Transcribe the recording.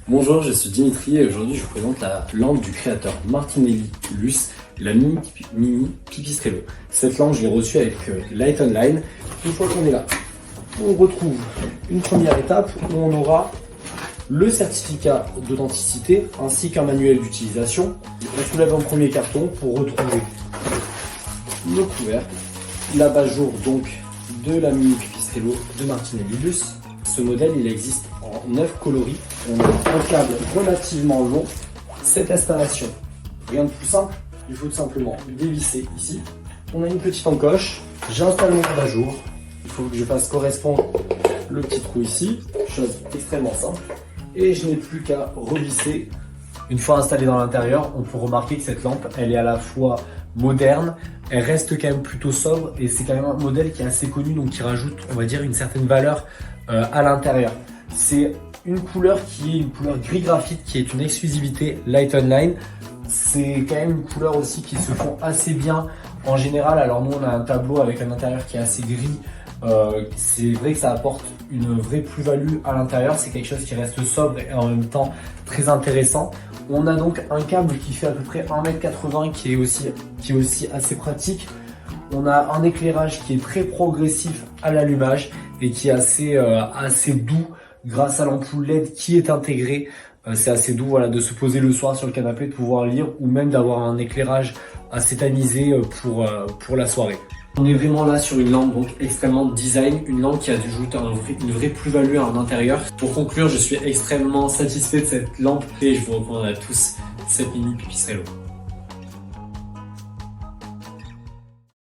Bonjour, je suis Dimitri et aujourd'hui je vous présente la lampe du créateur Martinelli Luce, la mini Pipistrello. Cette lampe, je l'ai reçue avec Light Online. Une fois qu'on est là, on retrouve une première étape où on aura le certificat d'authenticité ainsi qu'un manuel d'utilisation. On soulève un premier carton pour retrouver le couvercle, l'abat-jour donc de la mini Pipistrello de Martinelli Luce. Ce modèle, il existe en 9 coloris. On a un câble relativement long. Cette installation, rien de plus simple, il faut tout simplement dévisser ici. On a une petite encoche, j'installe mon abat-jour. Il faut que je fasse correspondre le petit trou ici, chose extrêmement simple. Et je n'ai plus qu'à revisser. Une fois installée dans l'intérieur, on peut remarquer que cette lampe, elle est à la fois moderne, elle reste quand même plutôt sobre et c'est quand même un modèle qui est assez connu, donc qui rajoute, on va dire, une certaine valeur à l'intérieur. C'est une couleur qui est une couleur gris graphite qui est une exclusivité Light Online. C'est quand même une couleur aussi qui se fond assez bien en général. Alors nous on a un tableau avec un intérieur qui est assez gris. C'est vrai que ça apporte une vraie plus-value à l'intérieur. C'est quelque chose qui reste sobre et en même temps très intéressant. On a donc un câble qui fait à peu près 1,80 m qui est aussi assez pratique. On a un éclairage qui est très progressif à l'allumage et qui est assez doux grâce à l'ampoule LED qui est intégrée. C'est assez doux, voilà, de se poser le soir sur le canapé, de pouvoir lire ou même d'avoir un éclairage assez tamisé pour la soirée. On est vraiment là sur une lampe donc extrêmement design, une lampe qui ajoute une vraie plus-value à l'intérieur. Pour conclure, je suis extrêmement satisfait de cette lampe et je vous recommande à tous cette mini Pipistrello.